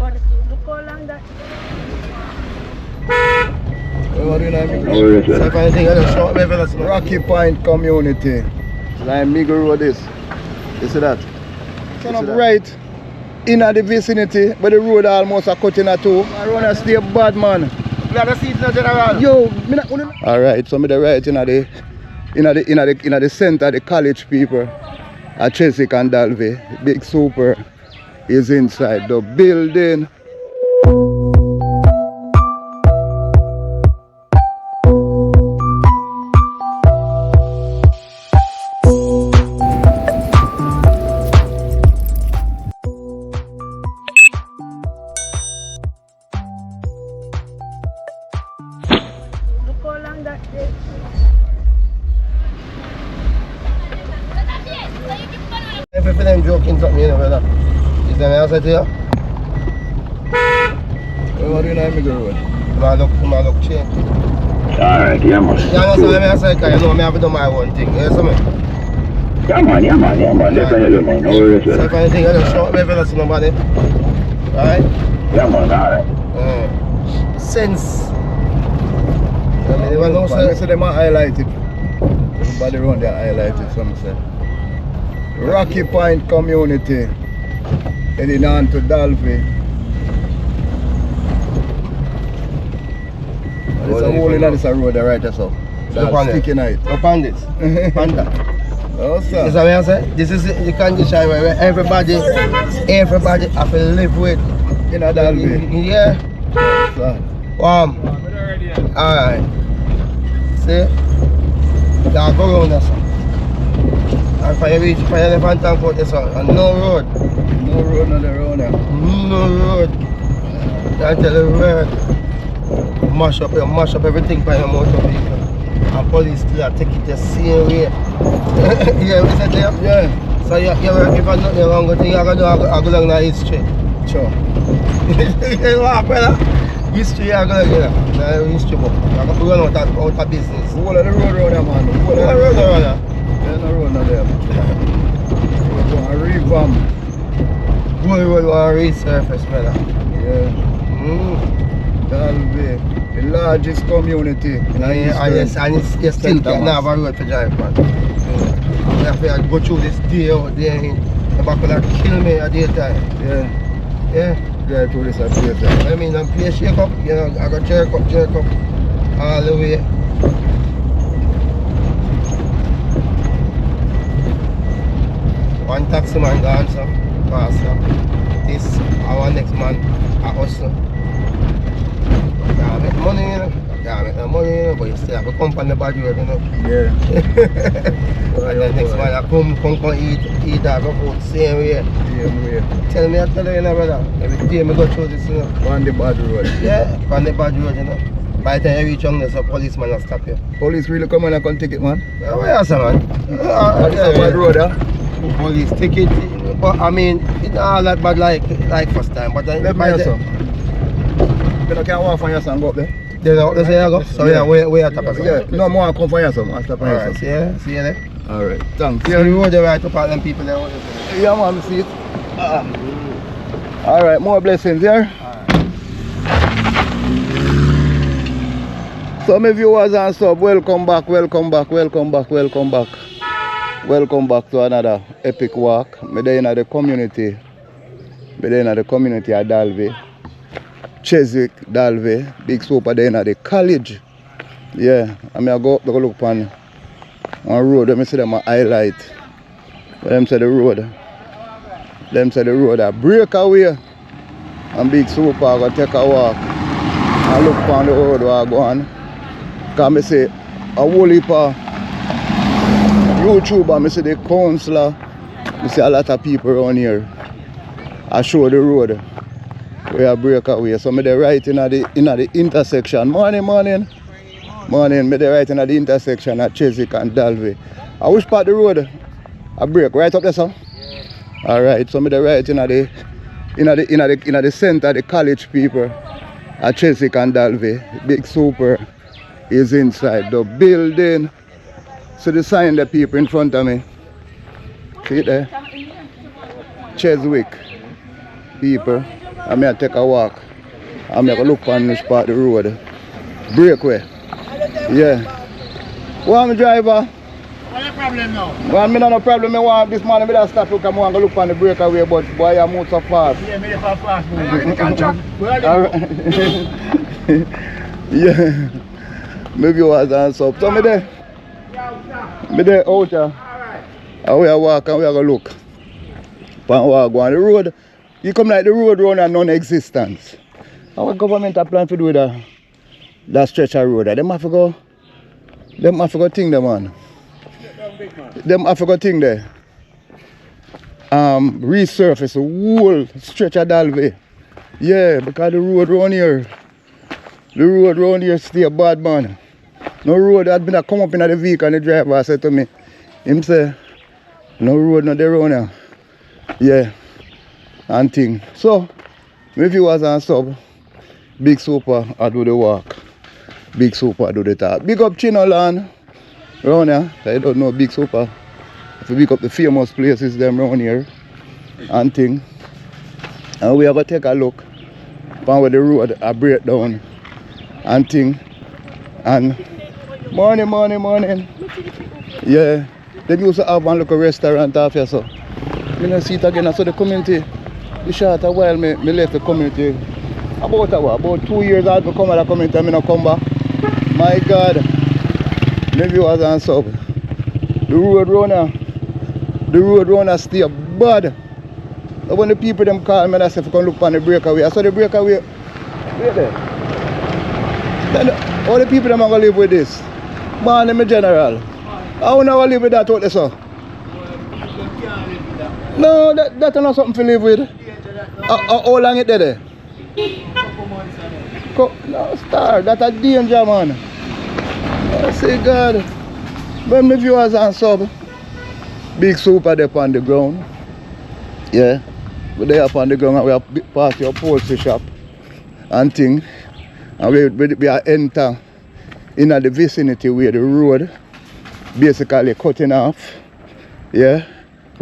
But look how long that. What do you know? So if anything, I just show me fellas. Rocky Point community. Like Migo Road is. You see that? Kind of right in the vicinity, but the road almost a cut in a two. I run a stay bad man. Yo, alright, so me the right in the center, the college people at Cheswick and Dalvey. Bigsuper is inside the building. Everything I'm joking something, you know, brother. Is that else I tell you? What do you know, Migo Road? My look change. Alright, yeah, man. Yeah, no, so I'm outside, because you know, I have to do my own thing. You know what I mean? Yeah, man. Definitely, man. No worries, so if anything, I just show me fellas to nobody. Alright? Yeah, man, alright. Sense. I mean, even though so them are highlighted. Everybody around there highlighted, some say. Rocky Point community. Heading on to Dalvey. There's a hole in this road right there, so. That's sticky night. Up on this. Panda. Oh, sir. This is what I say. This is the condition where everybody have to live with. In a Dalvey. Yeah. So. Warm. Alright. See? Y'all go around there, sir. And for you reach for your left hand tank out there, sir. And no road. No road, no road there. No road. Can't tell the road. Mash up everything for your motor vehicle. And police still take it the same way. Yeah, what I said there? Yeah. So if there's nothing wrong with you, I go down the history. Sure. You know what, brother? History, I go down the history book. I go run out of business. Whole of the road around there, man. Whole of the road around there. There's no road not there. We're going to revamp. Whole road want to resurface, brother. Yeah. Dalvey, the largest community in And you still can't have a road to drive, man. You have to go through this day out there. The back will kill me at daytime. Yeah. Yeah. Drive through this at daytime. I mean, I'm play shake up, you know, I got jerk up all the way. One taxi man gone, so faster. This our next man at hustle. Can't make money, you know. Can't make no money, you know, but you still have to come on the bad road, you know. Yeah. And the next man I come eat that go food same way. Same way. Tell me, I tell you, you know, brother. Every day I go through this, you know. On the bad road. Yeah, on the bad road, you know. By the time you reach on there's a policeman will stop you. Police really come and come take it, man. Yeah, where else, man? It's a bad road, huh? Police take it, but I mean, it's not all that bad like first time. But let me hear some. You can't walk from your son, go up there. They say I go. So yeah, where at top of yeah. No more come for your son. I'll stop for your son. See you there. Alright, thanks. See the road there right up at them people there. Yeah, man, see it. Alright, more blessings here. So my viewers and sub, welcome back to another epic walk. I'm there in the community. I'm there in the community at Dalvey. Cheswick, Dalvey, Bigsuper there in the college. Yeah, I'm going to go up to look on one road. Let me see them a highlight. But them say the road. Them say the road a breakaway. And Bigsuper I go take a walk and look on the road where I go on. Because I say a whole heap of YouTuber, I see the councillor, I see a lot of people around here. I show the road where I break away. So I'm right in the intersection. Morning. Me right in the intersection at Cheswick and Dalvey. I wish part the road I break right up there, sir? Yeah. Alright, so I'm right in the center, the college people at Cheswick and Dalvey. Bigsuper is inside the building. So the sign the people in front of me. See it there? Cheswick people I may take a walk. I may look on this part of the road. Breakaway. Yeah. One driver. What's the problem now? Well, me no problem. I want this man to stop look and I want to look on the breakaway, but boy, I move so fast. Yeah, me for fast move. Contract. Yeah. Maybe was and so. So me there. Me there out here. Alright. And we are walk and we are going to look. Pan walk on the road. You come like the road run and non-existence. Our government are planning to do that stretch of road. Them have to go thing there, man. Them have to go thing there. Resurface the whole stretch of Dalvey. Yeah, because the road round here stay bad, man. No road had been come up in the vehicle and the driver said to me, him say, no road not there around here. Yeah. And thing. So, my viewers and sub, Bigsuper I do the walk. Bigsuper I do the talk. Big up Chino land around here. I don't know Bigsuper. If you big up the famous places them around here and thing. And we are going to take a look upon where the road a break down and thing. And morning. Yeah. They used to have one local restaurant off here, so I don't see it again. So the community, the short a while me left the community. About 2 years I had to come to the community and I not come back. My God. My viewers and sub. The road runner stay bad. So when the people them call me and say if you can look on the breakaway. I saw the breakaway. Wait there. Then all the people them are gonna live with this. Man, I'm a general. How you never live with that out there, sir? No, that's not something to live with. How long it there? No, star, that's a danger, man. I say, God. When my viewers and sub, Bigsuper there on the ground. Yeah, we're there up on the ground and we are past your poultry shop and thing. And we are enter in the vicinity where the road basically cutting off. Yeah,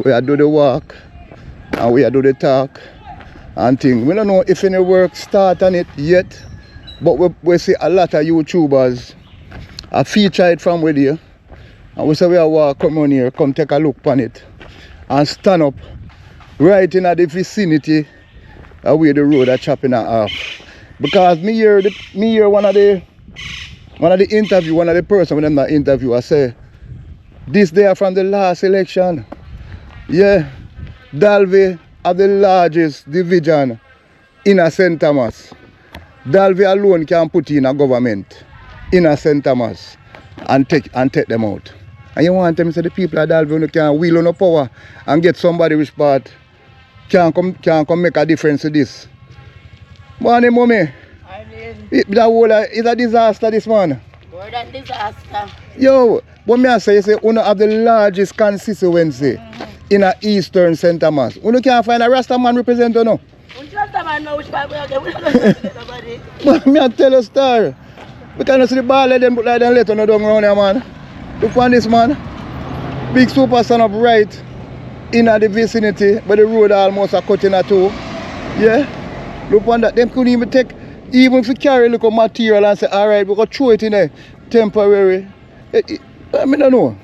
we are do the walk and we are do the talk and thing. We don't know if any work start on it yet, but we see a lot of YouTubers are featured from with you. And we say we are walk come on here, come take a look on it and stand up right in the vicinity of where the road are chopping off. Because me hear one of the interview, one of the person when them that interview I say this day from the last election. Yeah, Dalvey have the largest division in St. Thomas. Dalvey alone can put in a government in St. Thomas and take them out. And you want them to say the people of Dalvey who can wheel on the power and get somebody which part can come make a difference to this. Morning, mommy. That whole is a disaster, this man. More than disaster. Yo, what me I say, you say, you have the largest constituency in a eastern St. Thomas. You can't find a Rasta man represent or no? Rasta man know which part we are getting. We don't nobody. But me I tell you, star. We can't see the ball let them put like them let on down around here, man. Look on this man. Bigsuper stand up right in the vicinity where the road almost are cutting at two. Yeah? Look on that. Them couldn't even take, even if you carry a little material and say, alright, we're going to throw it in there temporary. I don't know.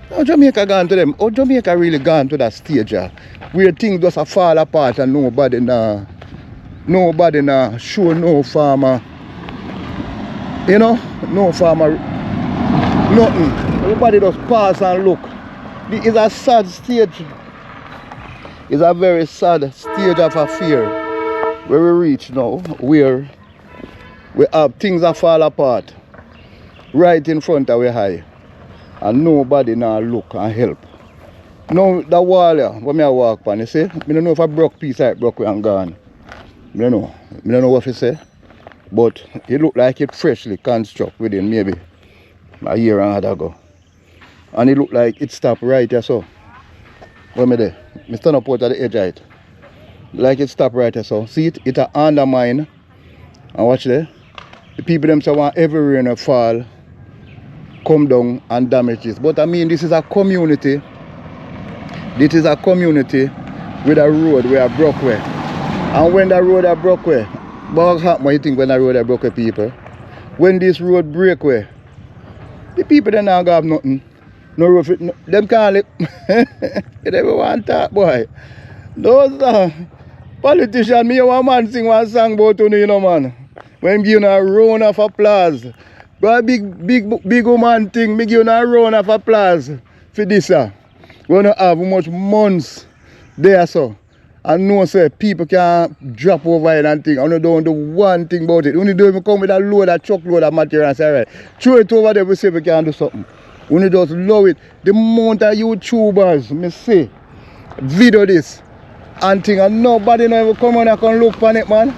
How Jamaica gone to them? How Jamaica really gone to that stage where things just fall apart and nobody nah show no farmer. You know? No farmer. Nothing. Everybody just pass and look. It's a sad stage. It's a very sad stage of affair where we reach now, where we have things that fall apart right in front of our eye and nobody now look and help. Now the wall here, when I walk on, you see, I don't know if I broke piece or it broke and gone. I don't know what you say, but it look like it freshly constructed within maybe a year and a half ago. And it look like it stopped right here, so. Where me there? I stand up out at the edge of it. Like it stopped right here, so. See it? It a undermine. And watch there. The people them say want every rain or fall come down and damage this. But I mean, this is a community. This is a community with a road where a broke way. And when the road are broke way, what happen when you think when the road are broke way, people? When this road break way, the people they not have nothing. No road fit, no, them can't live. They never want to talk, boy. Those politicians, me one man sing one song about you know, man. When give you a round of applause. But big woman thing, me give you a round of applause for this. We don't have much months there, so. I know say people can drop over it and thing. I don't do one thing about it. Only do it come with a load, a truckload of material and say, right, throw it over there, we see if we can do something. Only just love it. The amount of YouTubers, me say, video this and thing, and nobody no ever come on and can look on it, man.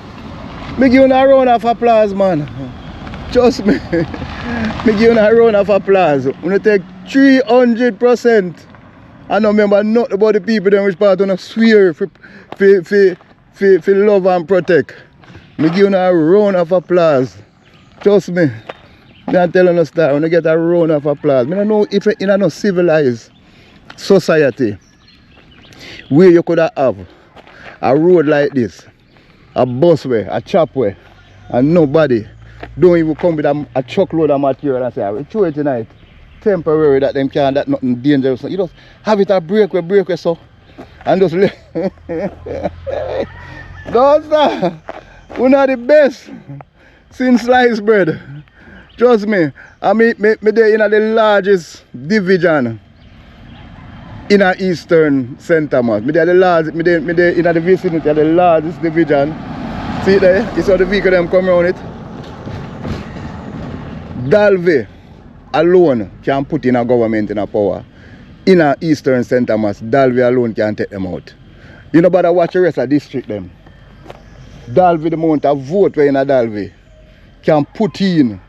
Me give you a round of applause, man. Trust me. Me give you a round of applause. When take 300%. I don't remember nothing about the people them which part on a swear for love and protect. Me give you a round of applause. Trust me. I'm telling us that when you get a round of applause. I don't know if in a civilized society where you could have a road like this, a busway, a chopway, and nobody don't even come with a truckload of material and say, I will throw it tonight. Temporary that them can't, that nothing dangerous. You just have it a breakaway so. And just those are one of the best since sliced bread. Trust me. I mean me there in the largest division in a eastern center, man. Me there the largest, me there in the vicinity of the largest division. See there? You saw the vehicle them come around it. Dalvey alone can put in a government in a power. In a eastern center mass, Dalvey alone can take them out. You know better watch the rest of the district them. Dalvey, the amount of vote where in a Dalvey can put in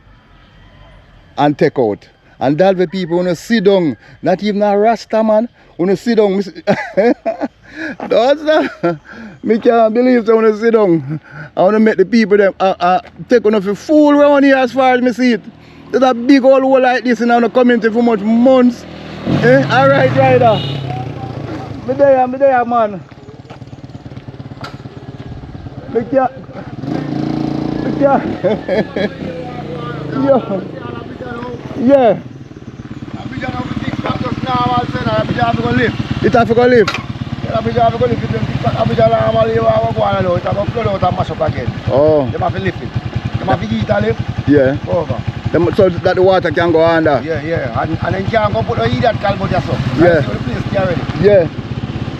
and take out. And Dalvey people wanna sit down, not even a Rasta man, wanna sit down. Me can't believe they wanna sit down. I wanna make the people them take on a fool around here as far as me see it. There's a big old hole like this in our community for much months. Eh? Alright, rider. Me there, man. Me can't. Yo. Yeah. It have to go live. Oh. They have to lift it. They have to eat and lift. Yeah. Over. So that the water can go under. Yeah. And then you can go put a heat that calm yourself. Yeah. So the place get ready. Yeah.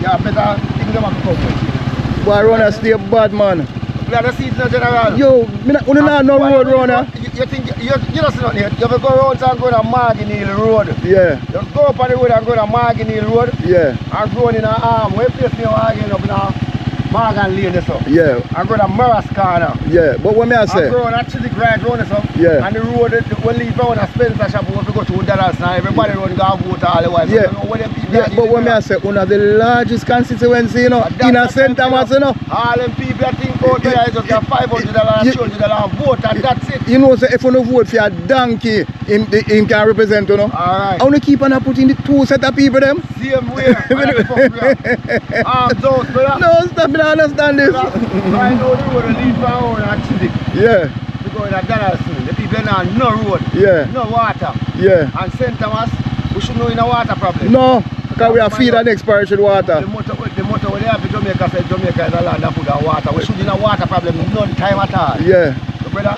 Yeah, better things them have to come with. Boy, runner stay bad, man. We have the seats in general. Yo, we not no road runner. You think you don't see nothing yet. You have to go around and go to Margin Hill Road. Yeah. You go up on the road and go to Margin Hill Road. Yeah. And go in an arm. Where place me Margin up in a Morgan Lane so. Yeah. And go to Morris Corner. Yeah. But what me I say? And go on a Cheswick right round so. Yeah. And the road will leave down a Spencer shop. We have to go to $2 now. Everybody run go and vote all the while. Yeah. So Yeah, but what me I say, one of the largest constituency, you know, in a center mass, you know. All them people that think out there is just get $500 and $200 vote and that's it. You know, so if you don't vote for a donkey, him can represent, you know. Alright. I want to keep on putting the two set of people them. Same way. Arms out, brother. No, stop, I don't understand this. Right now the road will lead from and Cheswick. Yeah. To go in a Donaldson. The people now no road. Yeah. No water. Yeah. And St. Thomas, we should know in a water problem. No, because we are feed the next parish with water. The motto when they have in Jamaica said Jamaica is a land of food and water. We should in a water problem none time at all. Yeah. So brother,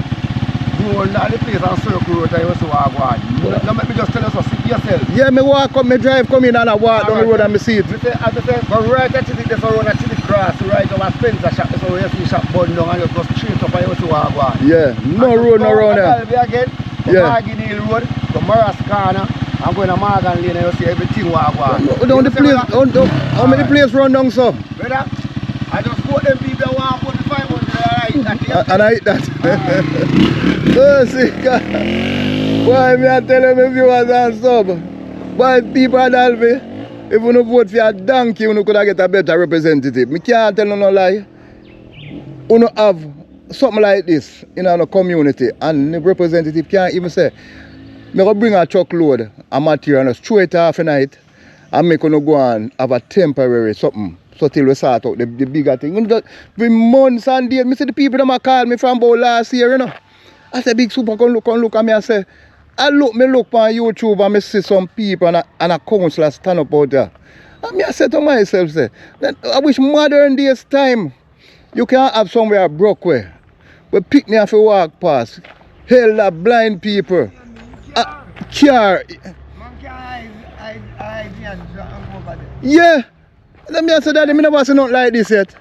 go on the place and circle road and you see what I want. Now let me just tell you so, see yourself. Yeah, me walk up, me drive come in and I walk down the road and me see it. As I say, go right at Cheswick, there's a road at Cheswick Cross, right over Spencer shop, there's a road you see shop burn down and you just straight up and you see what I want. Yeah, no road, no road there. Again, Yeah. Margin Hill Road, to Morris Corner, I'm going to Morgan Lane and you see everything what I want. Down the place, how many places run down so? Brother, I just quote them people that want to put the 500 and I eat that. Oh, see, God. Boy, me I tell you, my viewers and sub. Boy, people at Dalvey, if you don't vote for a donkey, you could get a better representative. Me can't tell you no lie. You don't have something like this in our community, and the representative can't even say, me go bring a truckload of material and throw it off a night and make you go and have a temporary something So till we sort out the bigger thing. You know, for months and days, I see the people that call me from about last year, you know. I say, Bigsuper, come look at me. I say, I look on YouTube and I see some people and a councillor stand up out there. And I say to myself, say, I wish modern days time, you can have somewhere broke where pick me if you walk past. Hell, that blind people. Car. Yeah. Let me say that I never see nothing like this yet.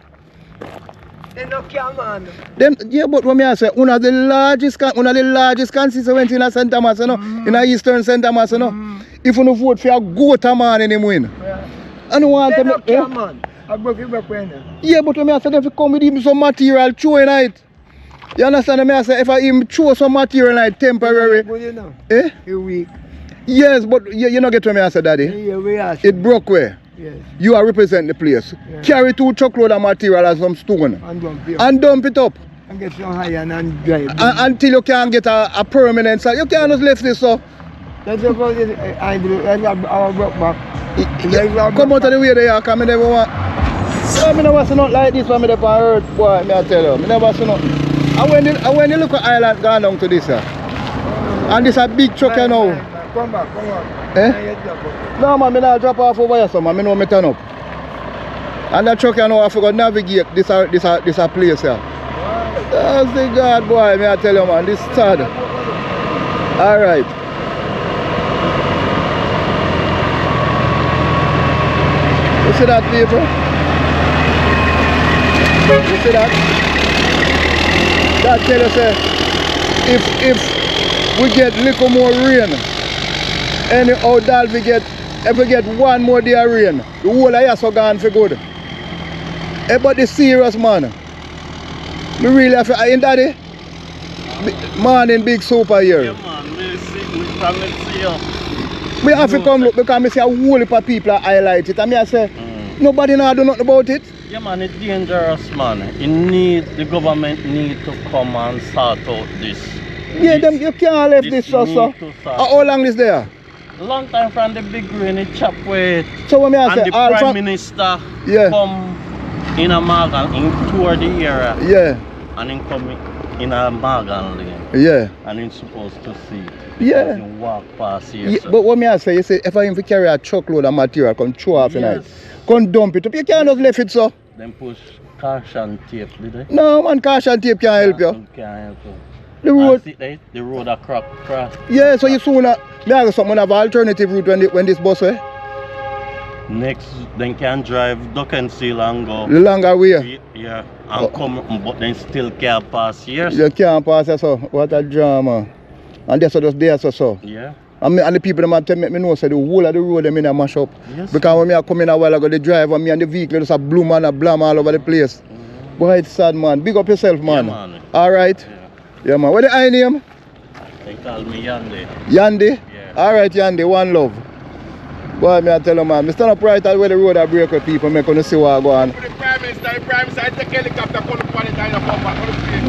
They no care, man. Them, yeah, but what I say, one of the largest constituency in St. Thomas, you know, in the Eastern St. Thomas, you know. If you don't vote for a goat man in him win. Yeah. I don't want they them. No care, man. I broke it back when. Yeah, but when I say them to come with him some material chewing it. You understand me? I say if I him chew some material like temporary. Good, you know. Eh? A week. Yes, but you don't get what I say, Daddy. Yeah, we are. It broke where? Yes. You are represent the place. Yeah. Carry 2 truckload of material and some stone. And dump it up. And get some iron and drive. Until you can get a permanent site. You can't just left this so. That's about it. I do. I broke back. Come out of the way they are, come in there. I never see nothing like this when I on earth, boy, I tell you. I never see nothing. And when you look at Island gone down to this, and this a big truck you know. Come back. Eh? No man, I not drop off over here, so man, I know I turn up. And that truck you know, I forgot navigate this place here. That's the God, boy, I tell you, man, this is sad. Alright. You see that, people? You see that? That tell you, say, if we get little more rain, anyhow Dalvey if we get one more day of rain, the whole of here so gone for good. Hey, but the serious man. Me really have to, ain't Daddy? Morning Bigsuper here. Yeah man, we see you. Me have to come look because I see a whole heap of people highlight it and I say, nobody know do nothing about it. Yeah man, it's dangerous man. The government need to come and sort out this. Yeah, you can't leave this so. How long is there? Long time from the big rain, it chop way. So when I say, and the Prime Minister come in a Magan, in tour the area. Yeah. And then come in a Magan lane. Yeah. And he's supposed to see it. Yeah. He walk past here. Yeah, but what I say, you say, if I even carry a truckload of material, come throw off tonight, come dump it up, you can't just leave it so. Then push caution tape, did they? No man, caution tape can't help you. Can't help you. The road. The road a cross. Yeah, so you sooner, me have someone have alternative route when this bus way. Next, then can drive duck and seal and go. The longer way. Yeah, and come, but then still can't pass here. You can't pass here, so what a drama. And that's just there, so. Yeah. And the people them have make me know say the whole of the road them in a mash up. Yes. Because when I come in a while ago, the driver, me and the vehicle just a bloom and a blam all over the place. Boy, it's sad, man. Big up yourself, man. Yeah, man. Alright. Yeah, man. What the I name? They call me Yandy. Yandy? Yeah. Alright, Yandy. One love. Boy, me I tell you, man. I stand up right at where the road I break with people, make you see what go on. The Prime Minister, I take helicopter, come up on it and come back.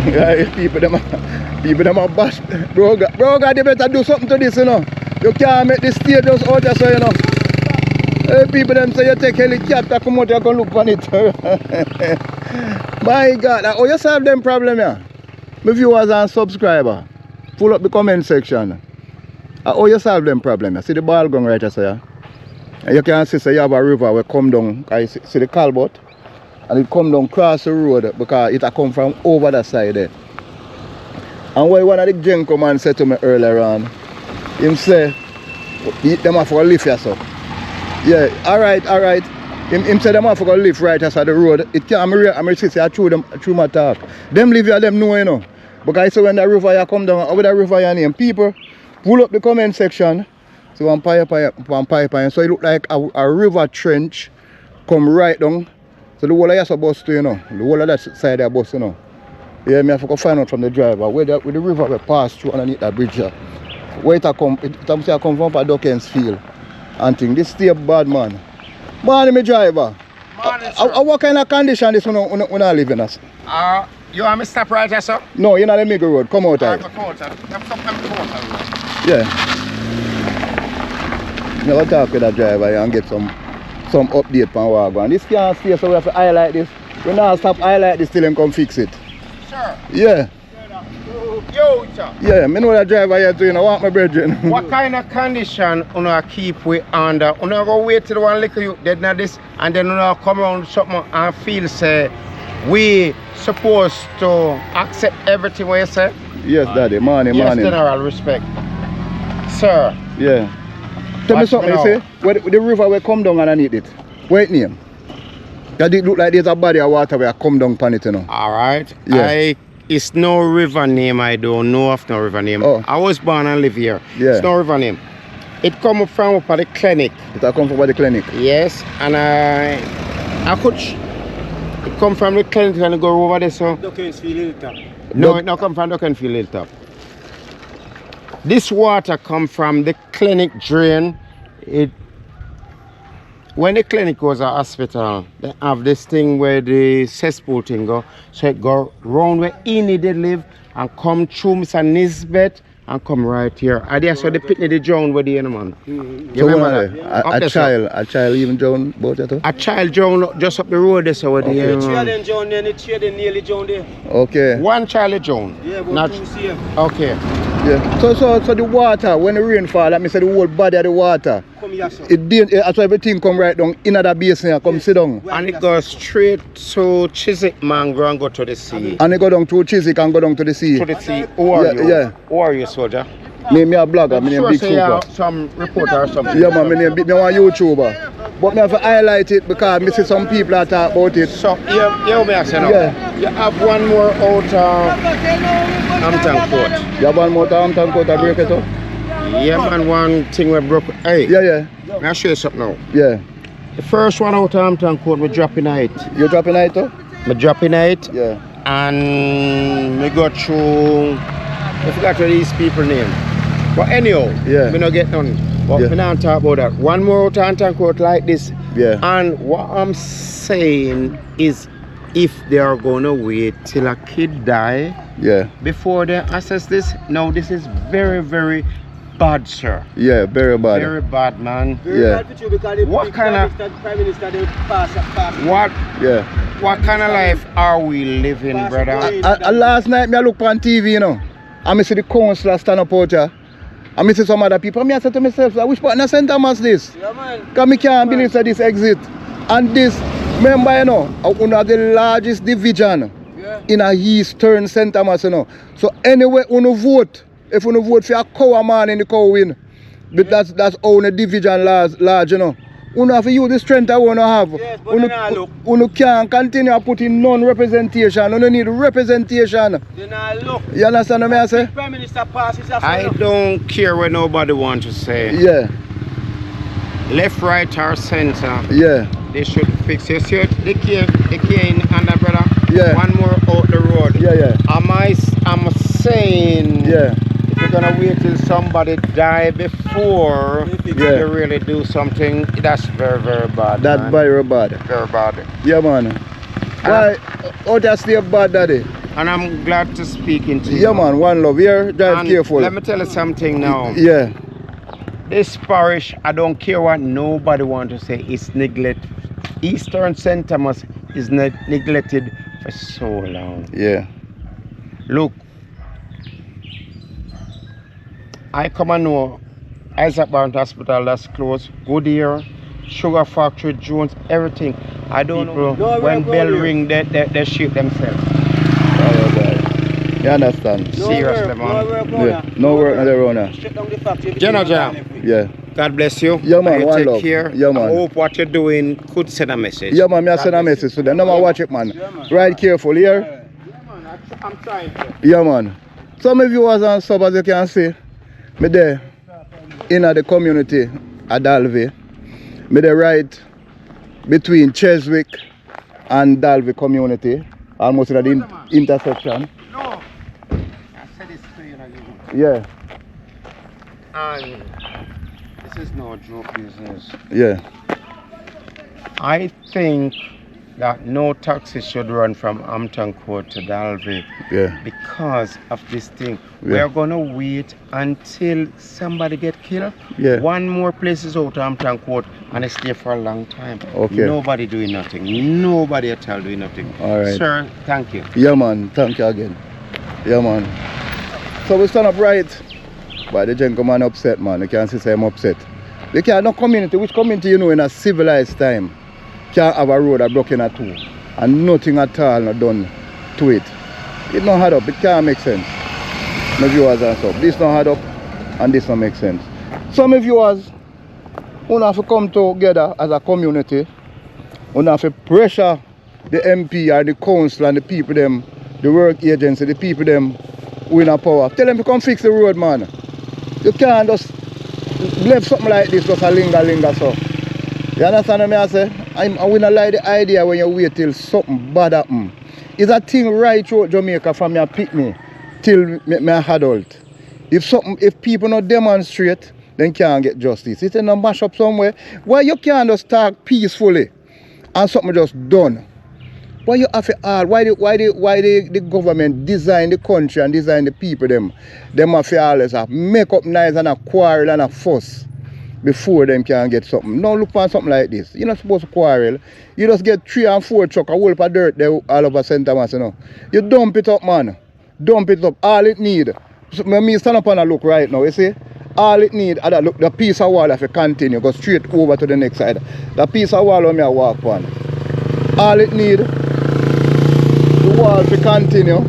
Yeah, people them are bash. Bro, God, you better do something to this, you know. You can't make the stage just out there, so you know. Hey, people them say you take helicopter, come out here, go look on it. My God, oh, you solve them problem here. My viewers and subscribers, pull up the comment section. Oh, you solve them problem here. See the ball going right here, so yeah. And you can see so you have a river where come down, see the Calbot, and it come down across the road because it come from over that side there. And what one of the Genko man said to me earlier on, him say, them have to go lift here, so. Yeah, alright. Him say them have to go lift right here, so the road. It can't, I'm say I through my talk. Them live here, them know, you know. Because I say when the river here come down, over the river here name, people pull up the comment section. So one pipe, so it look like a river trench come right down. So the whole of here bus too, you know. The whole of that side of the bus, you know. Yeah, me have to go find out from the driver where the river will pass through underneath that bridge here. Where it come from a Duckens field and thing. This stay bad, man. Morning, me driver. Morning, sir. What kind of condition this when I live in us? You want me to stop right here, sir? No, you're not in the middle road. Come out here. Yeah. Never talk with that driver and get some some update on Wagwan. This can't stay, so we have to highlight this. We now stop highlight this till them come fix it. Sure. Yeah. Yo, sir. Yeah, me know the driver here too, you know, want my brethren. What kind of condition you keep we under? You go wait till one little you dead now this and then you come around something and feel say we supposed to accept everything what you say? Yes, Daddy, morning, Yes, morning. general respect. Sir. Yeah. Tell me Watch something, me you now. see? Where the river will come down underneath it. What it name? That it look like there's a body of water where come down on it, you know. Alright. Yeah. It's no river name, I don't know of no river name. Oh. I was born and live here. Yeah. It's no river name. It come from up at the clinic. It a come from the clinic. Yes, and I could it come from the clinic and go over there so. No, it not come from Duckenfield Hilltop. This water come from the clinic drain. When the clinic was a hospital, they have this thing where the cesspool thing go. So it go round where he needed live and come through Mr. Nisbet and come right here. And that's where the pitney the drown where the end man. You So remember that? Up there, sir. a child even drowned about that too? A child drowned just up the road there so where the The children drowned there, the children nearly drowned there. Okay. one child drowned. Yeah, but Not two save. okay. Yeah. So the water, when the rain fall, let me say the whole body of the water, Come here, sir. that's why everything come right down in that basin and come sit down. And it goes straight to Chiswick Mango and go to the sea. And it go down through Cheswick and go down to the sea. To the sea. Who are you? Yeah. Who are you, soldier? Me a blogger, me name Sure, say you Bigsuper. have some reporter or something. Yeah man, me name me one YouTuber. But me have to highlight it because me see some people that talk about it. So, you may say now. Yeah. You have one more out Hampton Court. You have one more time to break it up? Yeah, man, one thing we broke. Hey, Yeah. let me show you something now. Yeah. The first one out Hampton Court, we dropping it. You dropping it too? We dropping it. Yeah. And we go through, I forgot what these people name. But anyhow, Yeah. we not get none. But Yeah. we not talk about that. One more out Hampton Court like this. Yeah. And what I'm saying is, if they are gonna wait till a kid die Yeah. before they assess this, no, this is very, very bad, sir. Yeah, very bad. Very bad, man. Very Yeah. bad for you because the What kind of- Prime Minister they pass. What kind of life are we living, brother? Last night me I look on TV, you know. And me see the councillor stand up out here. And me see some other people. And me I say to myself, which part of St. Thomas this? Yeah, man. Because me can't believe that this exit. And this, remember, you know, one of the largest division in a eastern St. Thomas, you know. So anyway, you vote. If you vote for a cow man in the cow win. But that's how the division large, you know. You have to use the strength that you have. Yes, but then I look. You can't continue putting non-representation. You need representation. Then I look. You understand what I say? Prime Minister passes. I don't care what nobody wants to say. Yeah, Left, right, or center. yeah, They should fix it. See the key in under, brother. Yeah. One more out the road. yeah. I'm saying. Yeah. If you're gonna wait till somebody die before Yeah. you really do something, that's very, very bad. That's man. very bad. Very bad. Yeah, man. Why? Oh, that's the bad, daddy. And I'm glad to speaking to you. Yeah, man. One love. Here, drive And careful. let me tell you something now. Yeah, This parish, I don't care what nobody want to say, it's neglected. Eastern St. Thomas is neglected for so long. yeah, Look, I come and know Isaac Barnes Hospital that's closed, Goodyear, Sugar Factory, Jones, everything. I don't know No, when we're bell going ring, they shoot themselves. you understand? Seriously, man. Yeah. No work on the road. Shut down the factory. General. Yeah, God bless you. Yeah, man, You one take love. care. Yeah, man. I hope what you're doing could send a message. yeah, man. Me I send a message to them. No man, watch it, man. Ride careful here. Yeah, man, I'm trying to. Yeah, man. Some of you was on sub, as you can see. Me there in the community at Dalvey. Me there right between Cheswick and Dalvey community, almost at the intersection. No. I said this to you, Yeah, and this is no joke business. yeah, I think that no taxi should run from Hampton Court to Dalvey Yeah. because of this thing. Yeah. We are gonna wait until somebody get killed. Yeah. One more place is out of Hampton Court and it's there for a long time. Okay. Nobody doing nothing. Nobody at all doing nothing. All right. Sir, thank you. Yeah, man. Thank you again. Yeah, man. So we stand up right. But the gentleman upset, man. You can't say I'm upset. They can't, no community. Which community, you know, in a civilized time, can't have a road that broken at two. And nothing at all not done to it. It don't add up. It can't make sense. My viewers and stuff. This don't add up and this don't make sense. Some viewers, we have to come together as a community. We have to pressure the MP or the council and the people them, the work agency, the people them who in a power. Tell them to come fix the road, man. You can't just leave something like this just a linger so. You understand what I say? I will not like the idea when you wait till something bad happen. It's a thing right through Jamaica from your pick me till me adult. If people not demonstrate, then can't get justice. It's in a mash up somewhere. Why you can't just talk peacefully and something just done? Why you have to why the government design the country and design the people them have to always have make up nice and a quarrel and a fuss before them can get something. No, look for something like this. You're not supposed to quarrel. You just get 3 and 4 truck a whole heap of dirt there all over St. Thomas, you know. You dump it up, man. Dump it up. All it need. So, me stand up and I look right now, you see? All it need, look, the piece of wall if you continue, go straight over to the next side. The piece of wall on me I walk on. All it need, the wall to continue,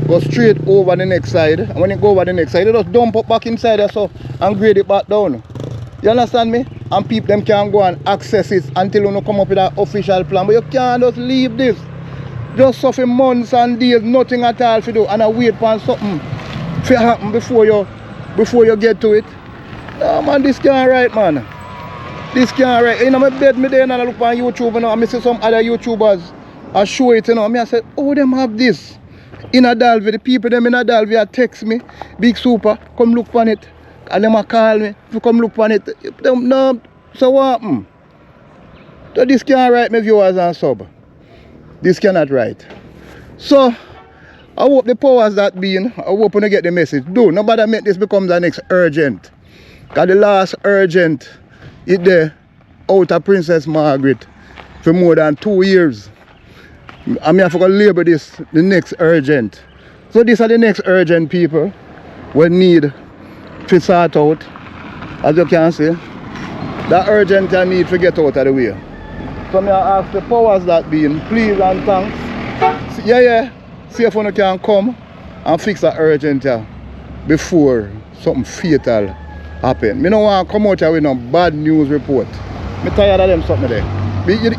go straight over the next side. And when you go over the next side, you just dump up back inside there so and grade it back down. You understand me? And people them can go and access it until you come up with an official plan. But you can't just leave this. Just suffer months and days, nothing at all to do, and I wait for something to happen before you get to it. No man, this can't right, man. This can't right. In my bed me there and I look on YouTube, you know, and I see some other YouTubers I show it, you know. And I say, oh, them have this. In a Dalvey, the people them in a Dalvey are text me, Bigsuper, come look on it. And them a call me to come look on it. Them, no, so what happen? So this can't right, my viewers and sub. This cannot right. So I hope the powers that being, I hope when you get the message. Do nobody make this become the next urgent. Because the last urgent is there out of Princess Margaret for more than 2 years. I mean I forgot to label this the next urgent. So these are the next urgent people we need to sort out. As you can see, that urgent I need to get out of the way. So I ask the powers that being, please and thanks. Yeah. See if one can come and fix that urgent before something fatal happen. I don't want to come out here with no bad news report. I'm tired of them something there.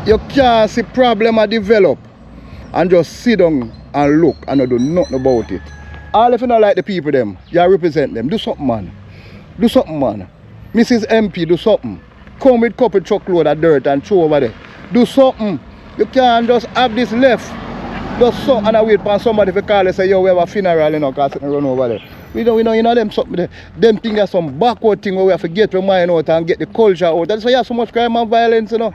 You can't see problem I develop and just sit down and look and not do nothing about it. All if you don't like the people them, you represent them. Do something, man. Do something, man. Mrs. MP, do something. Come with a couple truckload of dirt and throw over there. Do something. You can't just have this left. Just so and I wait for somebody to call and say, yo, we have a funeral, you know, because it's run over there. We know, you know them something there. Them things are some backward thing where we have to get our mind out and get the culture out. That's why you have so much crime and violence, you know.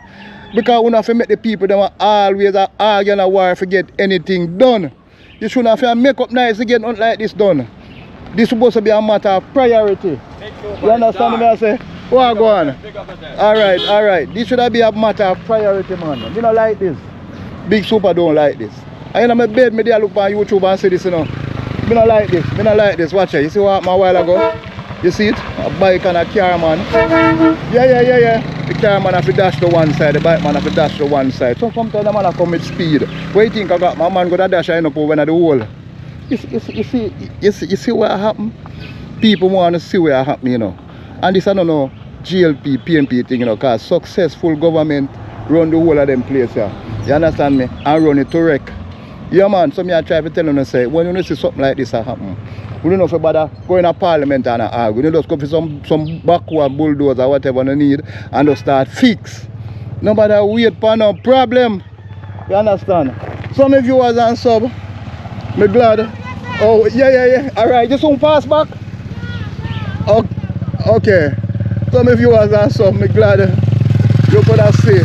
Because we have to make the people them always argue and war to get anything done. You shouldn't have to make up nice to get nothing like this done. This is supposed to be a matter of priority. You understand what I say? What go on? Alright. This should be a matter of priority, man. You don't like this. Bigsuper don't like this. I in my bed, me there look on YouTube and see this, you know. Me not like this. Me not like this. Watch it. You see what happened a while ago? You see it? A bike and a car man. Yeah. The car man have to dash to one side. The bike man have to dash to one side. So sometimes the man have come with speed. What you think I got? My man got a dash and up over the hole. You see what happened? People want to see what happened, you know. And this I don't know GLP, PNP thing, you know, because successful government run the whole of them place here. You understand me? And run it to wreck. Yeah man, so me I try to tell you say when you see something like this happen, we don't know if you bother going to parliament and argue. You just go for some backward bulldozer or whatever you need and just start fix. Nobody wait for no problem. You understand? Some of viewers and sub, me glad. Oh yeah. Alright, you soon pass back? Okay. Some of viewers and sub, me glad you could have see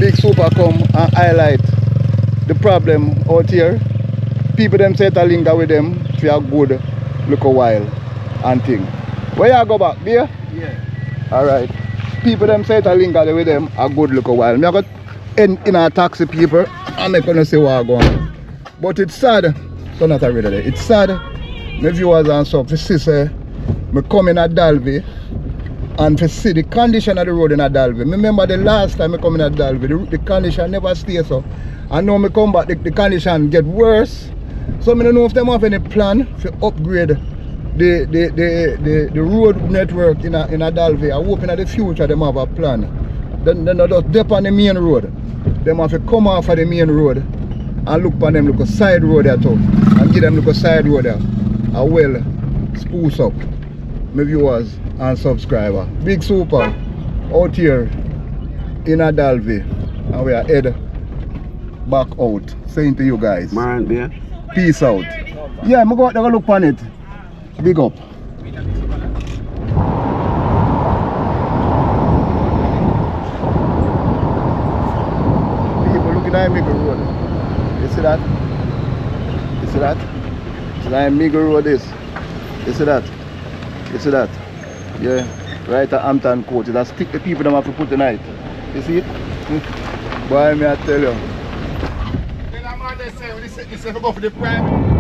Bigsuper come and highlight the problem out here. People them say to linger with them for a good look a while and thing. Where you go back, dear? Yeah. Alright. People them say to linger with them a good look a while. Me I got in a taxi people and I'm gonna say what I go on. But it's sad. So not already there. It's sad. My viewers and stuff to see say me come in at Dalvey and to see the condition of the road in a Dalvey. Me remember the last time I come in at Dalvey, the condition never stays so. And now me come back, the condition get worse. So I don't know if them have any plan to upgrade the road network in a Dalvey. I hope in the future them have a plan. Then they just dip on the main road. Them have to come off of the main road and look on them look a side road there too. And give them look a side road there. A well spruce up. My viewers and subscriber. Bigsuper out here in a Dalvey. And we are head back out. Saying to you guys. Man, yeah. Peace out. Yeah, I'm going to go look on it. Big up. People looking at Miggle Road. You see that? You see that? You see that Miggle Road is? You see that? You see that? Yeah. Right at Hampton Court. That's stick the people that have to put tonight. You see it? Boy, may I tell you. Then I'm on the same, this is go for the prime.